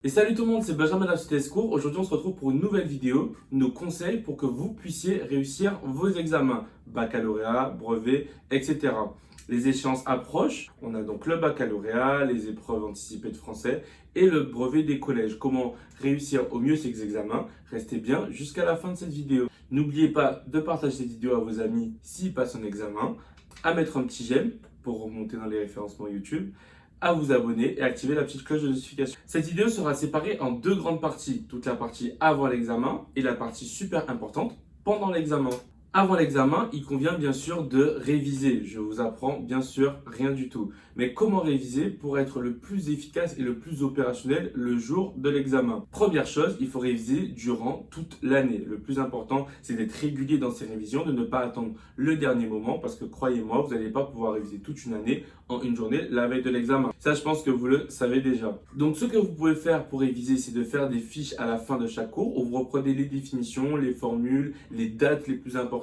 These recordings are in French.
Et salut tout le monde, c'est Benjamin de la Société Escours. Aujourd'hui, on se retrouve pour une nouvelle vidéo, nos conseils pour que vous puissiez réussir vos examens, baccalauréat, brevet, etc. Les échéances approchent. On a donc le baccalauréat, les épreuves anticipées de français et le brevet des collèges. Comment réussir au mieux ces examens? Restez bien jusqu'à la fin de cette vidéo. N'oubliez pas de partager cette vidéo à vos amis s'ils passent un examen, à mettre un petit j'aime pour remonter dans les référencements YouTube, à vous abonner et activer la petite cloche de notification. Cette vidéo sera séparée en deux grandes parties. Toute la partie avant l'examen et la partie super importante pendant l'examen. Avant l'examen, il convient bien sûr de réviser. Je vous apprends bien sûr rien du tout. Mais comment réviser pour être le plus efficace et le plus opérationnel le jour de l'examen? Première chose, il faut réviser durant toute l'année. Le plus important, c'est d'être régulier dans ces révisions, de ne pas attendre le dernier moment parce que croyez-moi, vous n'allez pas pouvoir réviser toute une année en une journée la veille de l'examen. Ça, je pense que vous le savez déjà. Donc, ce que vous pouvez faire pour réviser, c'est de faire des fiches à la fin de chaque cours où vous reprenez les définitions, les formules, les dates les plus importantes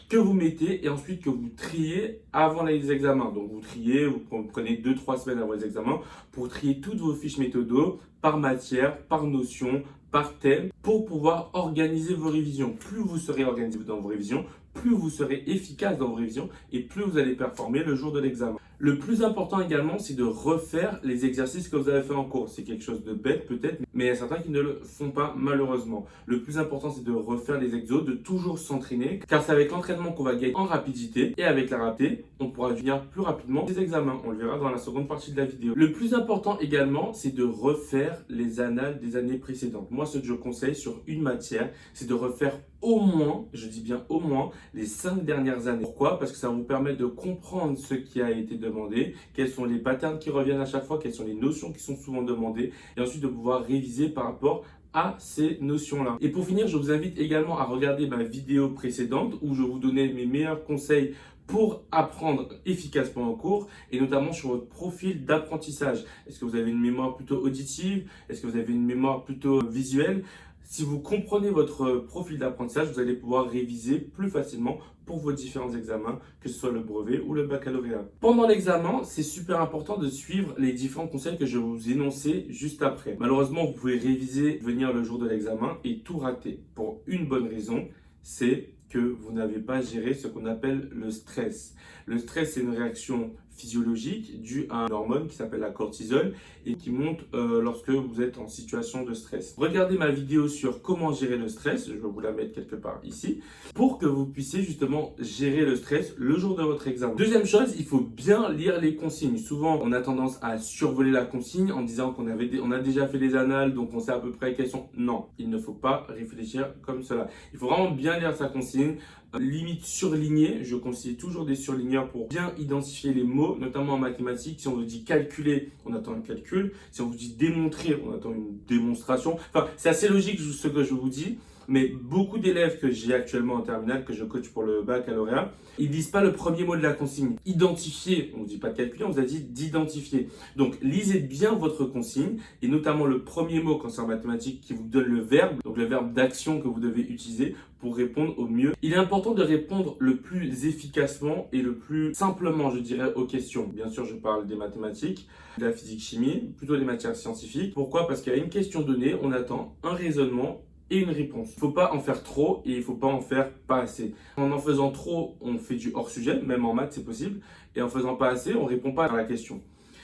que vous mettez et ensuite que vous triez avant les examens. Donc, vous triez, vous prenez 2-3 semaines avant les examens pour trier toutes vos fiches méthodo par matière, par notion, par thème pour pouvoir organiser vos révisions. Plus vous serez organisé dans vos révisions, plus vous serez efficace dans vos révisions et plus vous allez performer le jour de l'examen. Le plus important également, c'est de refaire les exercices que vous avez fait en cours. C'est quelque chose de bête peut-être, mais il y a certains qui ne le font pas malheureusement. Le plus important, c'est de refaire les exos, de toujours s'entraîner, car c'est avec l'entraînement qu'on va gagner en rapidité et avec la rapidité, on pourra finir plus rapidement les examens. On le verra dans la seconde partie de la vidéo. Le plus important également, c'est de refaire les annales des années précédentes. Moi, ce que je conseille sur une matière, c'est de refaire au moins, je dis bien au moins, les 5 dernières années. Pourquoi? Parce que ça vous permet de comprendre ce qui a été demandé, quels sont les patterns qui reviennent à chaque fois, quelles sont les notions qui sont souvent demandées, et ensuite de pouvoir réviser par rapport à ces notions-là. Et pour finir, je vous invite également à regarder ma vidéo précédente où je vous donnais mes meilleurs conseils pour apprendre efficacement en cours et notamment sur votre profil d'apprentissage. Est-ce que vous avez une mémoire plutôt auditive? Est-ce que vous avez une mémoire plutôt visuelle? Si vous comprenez votre profil d'apprentissage, vous allez pouvoir réviser plus facilement pour vos différents examens, que ce soit le brevet ou le baccalauréat. Pendant l'examen, c'est super important de suivre les différents conseils que je vais vous énoncer juste après. Malheureusement, vous pouvez réviser, venir le jour de l'examen et tout rater. Pour une bonne raison, c'est que vous n'avez pas géré ce qu'on appelle le stress. Le stress, c'est une réaction physiologique due à une hormone qui s'appelle la cortisol et qui monte lorsque vous êtes en situation de stress. Regardez ma vidéo sur comment gérer le stress, je vais vous la mettre quelque part ici, pour que vous puissiez justement gérer le stress le jour de votre examen. Deuxième chose, il faut bien lire les consignes. Souvent, on a tendance à survoler la consigne en disant qu'on a déjà fait les annales, donc on sait à peu près quelles sont. Non, il ne faut pas réfléchir comme cela. Il faut vraiment bien lire sa consigne. Limite surligner, je conseille toujours des surligneurs pour bien identifier les mots, notamment en mathématiques. Si on vous dit calculer, on attend un calcul. Si on vous dit démontrer, on attend une démonstration. Enfin, c'est assez logique ce que je vous dis. Mais beaucoup d'élèves que j'ai actuellement en terminale, que je coach pour le baccalauréat, ils lisent pas le premier mot de la consigne. Identifier, on ne dit pas de calculer, on vous a dit d'identifier. Donc, lisez bien votre consigne et notamment le premier mot quand c'est en mathématiques qui vous donne le verbe, donc le verbe d'action que vous devez utiliser pour répondre au mieux. Il est important de répondre le plus efficacement et le plus simplement, je dirais, aux questions. Bien sûr, je parle des mathématiques, de la physique-chimie, plutôt des matières scientifiques. Pourquoi? Parce qu'il y a une question donnée, on attend un raisonnement et une réponse. Il ne faut pas en faire trop et il ne faut pas en faire pas assez. En faisant trop, on fait du hors-sujet, même en maths c'est possible, et en faisant pas assez, on ne répond pas à la question.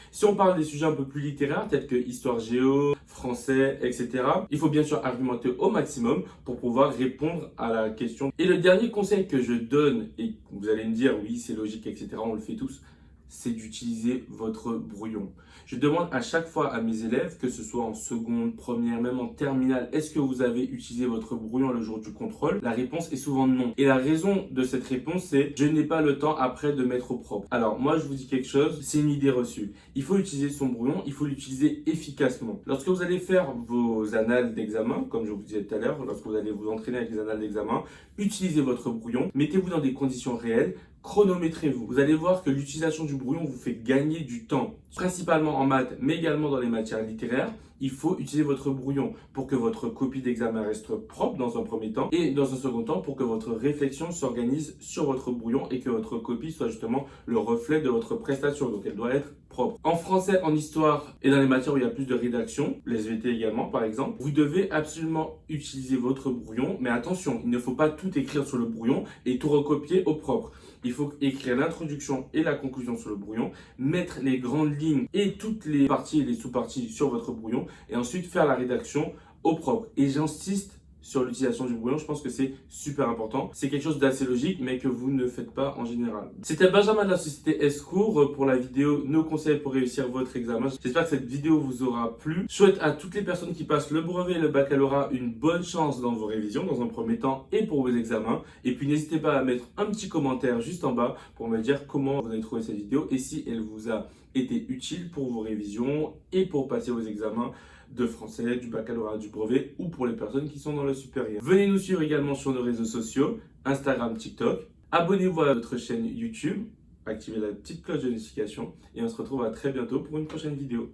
Si on parle des sujets un peu plus littéraires, tels que histoire géo, français, etc., il faut bien sûr argumenter au maximum pour pouvoir répondre à la question. Et le dernier conseil que je donne, et vous allez me dire oui c'est logique, etc., on le fait tous, c'est d'utiliser votre brouillon. Je demande à chaque fois à mes élèves, que ce soit en seconde, première, même en terminale, est-ce que vous avez utilisé votre brouillon le jour du contrôle? La réponse est souvent non. Et la raison de cette réponse, c'est je n'ai pas le temps après de mettre au propre. Alors moi, je vous dis quelque chose, c'est une idée reçue. Il faut utiliser son brouillon, il faut l'utiliser efficacement. Lorsque vous allez faire vos annales d'examen, comme je vous disais tout à l'heure, lorsque vous allez vous entraîner avec les annales d'examen, utilisez votre brouillon, mettez-vous dans des conditions réelles, chronométrez-vous. Vous allez voir que l'utilisation du brouillon vous fait gagner du temps, principalement en maths, mais également dans les matières littéraires. il faut utiliser votre brouillon pour que votre copie d'examen reste propre dans un premier temps et dans un second temps pour que votre réflexion s'organise sur votre brouillon et que votre copie soit justement le reflet de votre prestation. Donc elle doit être propre. En français, en histoire et dans les matières où il y a plus de rédaction, les SVT également par exemple, vous devez absolument utiliser votre brouillon, mais attention, il ne faut pas tout écrire sur le brouillon et tout recopier au propre. Il faut écrire l'introduction et la conclusion sur le brouillon, mettre les grandes lignes et toutes les parties et les sous-parties sur votre brouillon et ensuite faire la rédaction au propre. Et j'insiste sur l'utilisation du brouillon, je pense que c'est super important. C'est quelque chose d'assez logique, mais que vous ne faites pas en général. C'était Benjamin de la société S-Cours pour la vidéo Nos conseils pour réussir votre examen. J'espère que cette vidéo vous aura plu. Je souhaite à toutes les personnes qui passent le brevet et le baccalauréat une bonne chance dans vos révisions, dans un premier temps, et pour vos examens. Et puis n'hésitez pas à mettre un petit commentaire juste en bas pour me dire comment vous avez trouvé cette vidéo et si elle vous a été utile pour vos révisions et pour passer vos examens de français, du baccalauréat, du brevet ou pour les personnes qui sont dans le supérieur. Venez nous suivre également sur nos réseaux sociaux, Instagram, TikTok. Abonnez-vous à notre chaîne YouTube, activez la petite cloche de notification et on se retrouve à très bientôt pour une prochaine vidéo.